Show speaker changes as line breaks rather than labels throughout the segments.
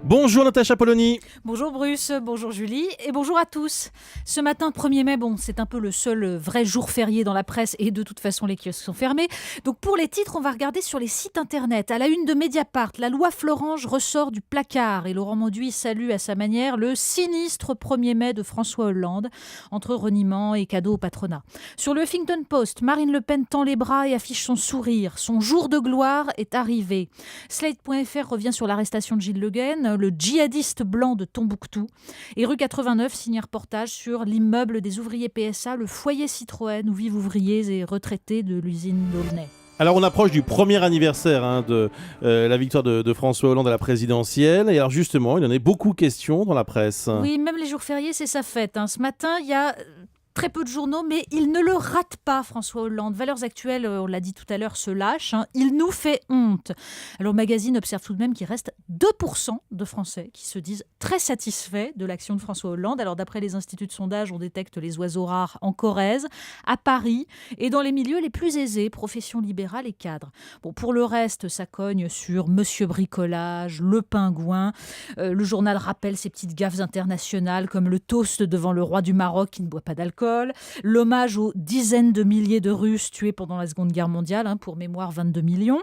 Bonjour Natacha Polony.
Bonjour Bruce, bonjour Julie et bonjour à tous. Ce matin 1er mai, c'est un peu le seul vrai jour férié dans la presse et de toute façon les kiosques sont fermés. Donc pour les titres, on va regarder sur les sites internet. À la une de Mediapart, la loi Florange ressort du placard et Laurent Mauduit salue à sa manière le sinistre 1er mai de François Hollande, entre reniement et cadeaux au patronat. Sur le Huffington Post, Marine Le Pen tend les bras et affiche son sourire. Son jour de gloire est arrivé. Slate.fr revient sur l'arrestation de Gilles Le Guen, le djihadiste blanc de Tombouctou. Et rue 89 signe un reportage sur l'immeuble des ouvriers PSA, le foyer Citroën où vivent ouvriers et retraités de l'usine d'Aulnay.
Alors on approche du premier anniversaire de la victoire de François Hollande à la présidentielle. Et alors justement, il y en a beaucoup question dans la presse.
Oui, même les jours fériés, c'est sa fête. Ce matin, il y a très peu de journaux, mais il ne le rate pas, François Hollande. Valeurs actuelles, on l'a dit tout à l'heure, se lâche. Il nous fait honte. Alors, le magazine observe tout de même qu'il reste 2% de Français qui se disent très satisfaits de l'action de François Hollande. Alors, d'après les instituts de sondage, on détecte les oiseaux rares en Corrèze, à Paris et dans les milieux les plus aisés, professions libérales et cadres. Bon, pour le reste, ça cogne sur Monsieur Bricolage, Le Pingouin. Le journal rappelle ces petites gaffes internationales comme le toast devant le roi du Maroc qui ne boit pas d'alcool. L'hommage aux dizaines de milliers de Russes tués pendant la Seconde Guerre mondiale, pour mémoire 22 millions.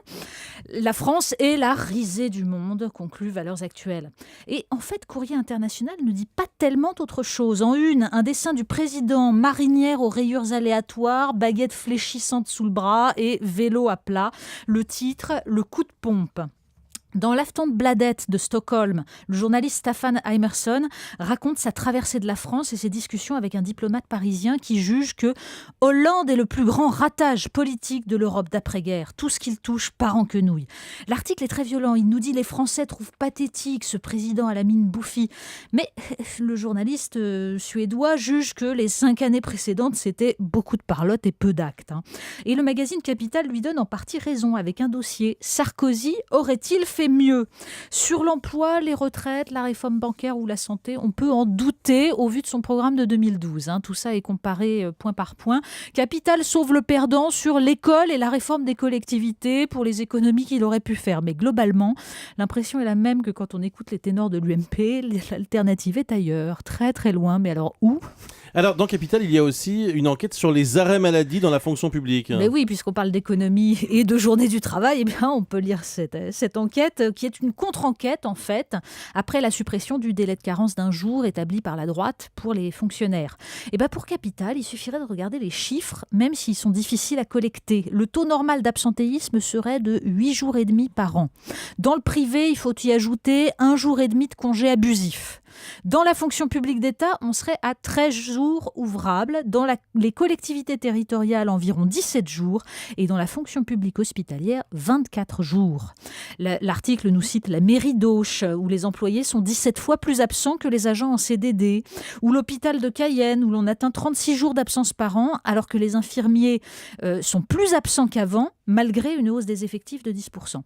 La France est la risée du monde, conclut Valeurs actuelles. Et en fait, Courrier international ne dit pas tellement autre chose. En une, un dessin du président, marinière aux rayures aléatoires, baguette fléchissante sous le bras et vélo à plat. Le titre, le coup de pompe. Dans l'Aftonbladet de Stockholm, le journaliste Staffan Emerson raconte sa traversée de la France et ses discussions avec un diplomate parisien qui juge que Hollande est le plus grand ratage politique de l'Europe d'après-guerre. Tout ce qu'il touche part en quenouille. L'article est très violent. Il nous dit les Français trouvent pathétique ce président à la mine bouffie. Mais le journaliste suédois juge que les 5 années précédentes, c'était beaucoup de parlotte et peu d'actes. Et le magazine Capital lui donne en partie raison avec un dossier. Sarkozy aurait-il fait mieux sur l'emploi, les retraites, la réforme bancaire ou la santé? On peut en douter au vu de son programme de 2012. Tout ça est comparé point par point. Capital sauve le perdant sur l'école et la réforme des collectivités pour les économies qu'il aurait pu faire. Mais globalement, l'impression est la même que quand on écoute les ténors de l'UMP. L'alternative est ailleurs, très très loin. Mais alors où ?
Alors dans Capital, il y a aussi une enquête sur les arrêts maladie dans la fonction publique.
Mais oui, puisqu'on parle d'économie et de journée du travail, on peut lire cette enquête qui est une contre-enquête en fait, après la suppression du délai de carence d'un jour établi par la droite pour les fonctionnaires. Et pour Capital, il suffirait de regarder les chiffres, même s'ils sont difficiles à collecter. Le taux normal d'absentéisme serait de 8 jours et demi par an. Dans le privé, il faut y ajouter 1 jour et demi de congé abusif. Dans la fonction publique d'État, on serait à 13 jours ouvrables. Dans les collectivités territoriales, environ 17 jours. Et dans la fonction publique hospitalière, 24 jours. L'article nous cite la mairie d'Auch, où les employés sont 17 fois plus absents que les agents en CDD. Ou l'hôpital de Cayenne, où l'on atteint 36 jours d'absence par an, alors que les infirmiers sont plus absents qu'avant, malgré une hausse des effectifs de 10%.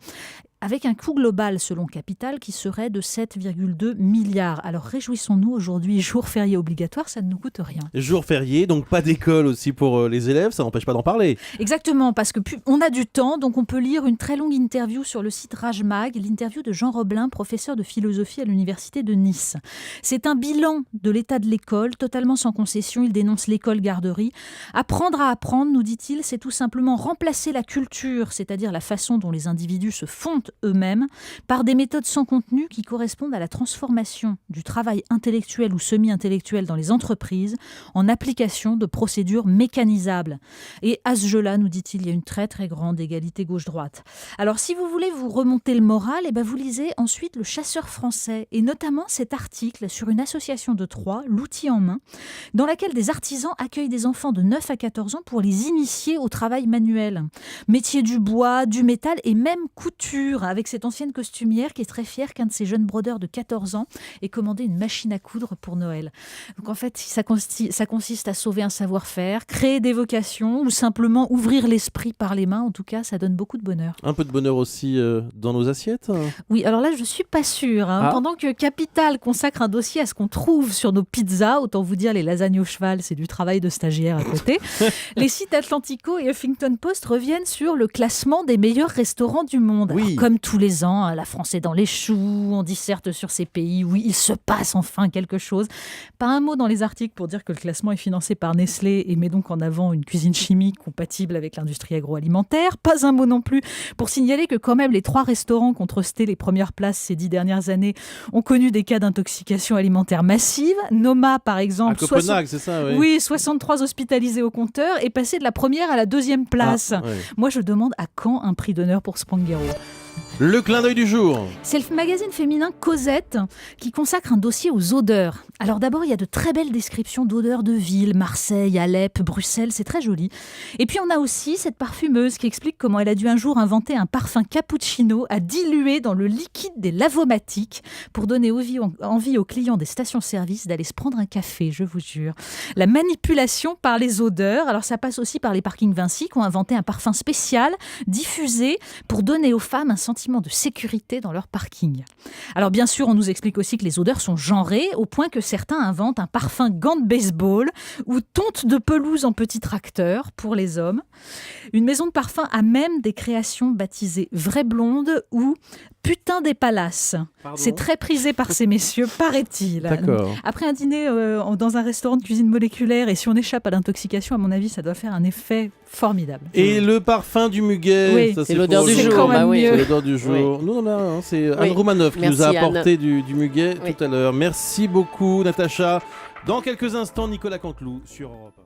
Avec un coût global, selon Capital, qui serait de 7,2 milliards. Alors réjouissons-nous, aujourd'hui, jour férié obligatoire, ça ne nous coûte rien.
Jour férié, donc pas d'école aussi pour les élèves, ça n'empêche pas d'en parler.
Exactement, parce que on a du temps, donc on peut lire une très longue interview sur le site Rajmag, l'interview de Jean Roblin, professeur de philosophie à l'université de Nice. C'est un bilan de l'état de l'école, totalement sans concession, il dénonce l'école-garderie. Apprendre à apprendre, nous dit-il, c'est tout simplement remplacer la culture, c'est-à-dire la façon dont les individus se fondent eux-mêmes, par des méthodes sans contenu qui correspondent à la transformation du travail intellectuel ou semi-intellectuel dans les entreprises en application de procédures mécanisables. Et à ce jeu-là, nous dit-il, il y a une très très grande égalité gauche-droite. Alors si vous voulez vous remonter le moral, vous lisez ensuite Le Chasseur français, et notamment cet article sur une association de Troyes, l'outil en main, dans laquelle des artisans accueillent des enfants de 9 à 14 ans pour les initier au travail manuel. Métier du bois, du métal et même couture, avec cette ancienne costumière qui est très fière qu'un de ses jeunes brodeurs de 14 ans ait commandé une machine à coudre pour Noël. Donc en fait, ça consiste à sauver un savoir-faire, créer des vocations ou simplement ouvrir l'esprit par les mains. En tout cas, ça donne beaucoup de bonheur.
Un peu de bonheur aussi dans nos assiettes.
Oui, alors là, je ne suis pas sûre. Pendant que Capital consacre un dossier à ce qu'on trouve sur nos pizzas, autant vous dire les lasagnes au cheval, c'est du travail de stagiaire à côté, les sites Atlantico et Huffington Post reviennent sur le classement des meilleurs restaurants du monde.
Oui.
Alors, comme tous les ans, la France est dans les choux, on disserte sur ces pays où il se passe enfin quelque chose. Pas un mot dans les articles pour dire que le classement est financé par Nestlé et met donc en avant une cuisine chimique compatible avec l'industrie agroalimentaire. Pas un mot non plus pour signaler que quand même les 3 restaurants qui ont trusté les premières places ces 10 dernières années ont connu des cas d'intoxication alimentaire massive. Noma, par exemple,
À Copenhague, c'est ça, oui.
Oui, 63 hospitalisés au compteur et passé de la première à la 2e place.
Ouais.
Moi, je demande à quand un prix d'honneur pour Spanghero.
Le clin d'œil du jour.
C'est le magazine féminin Cosette qui consacre un dossier aux odeurs. Alors d'abord, il y a de très belles descriptions d'odeurs de villes, Marseille, Alep, Bruxelles, c'est très joli. Et puis on a aussi cette parfumeuse qui explique comment elle a dû un jour inventer un parfum cappuccino à diluer dans le liquide des lavomatiques pour donner envie aux clients des stations-service d'aller se prendre un café, je vous jure. La manipulation par les odeurs, alors ça passe aussi par les parkings Vinci qui ont inventé un parfum spécial diffusé pour donner aux femmes un sentiment de sécurité dans leur parking. Alors bien sûr, on nous explique aussi que les odeurs sont genrées au point que certains inventent un parfum gant de baseball ou tonte de pelouse en petit tracteur pour les hommes. Une maison de parfum a même des créations baptisées Vraie Blonde ou Putain des Palaces.
Pardon.
C'est très prisé par ces messieurs, paraît-il.
D'accord.
Après un dîner dans un restaurant de cuisine moléculaire, et si on échappe à l'intoxication, à mon avis, ça doit faire un effet formidable.
Et le parfum du muguet,
Oui.
ça,
C'est l'odeur du
C'est
jour.
quand même
Bah oui.
mieux.
C'est l'odeur du jour.
Oui.
Nous, on a, hein, c'est
Oui.
Anne Roumanoff qui
Merci,
nous a
Anne.
apporté du muguet
Oui.
tout à l'heure. Merci beaucoup, Natacha. Dans quelques instants, Nicolas Canteloup sur Europe 1.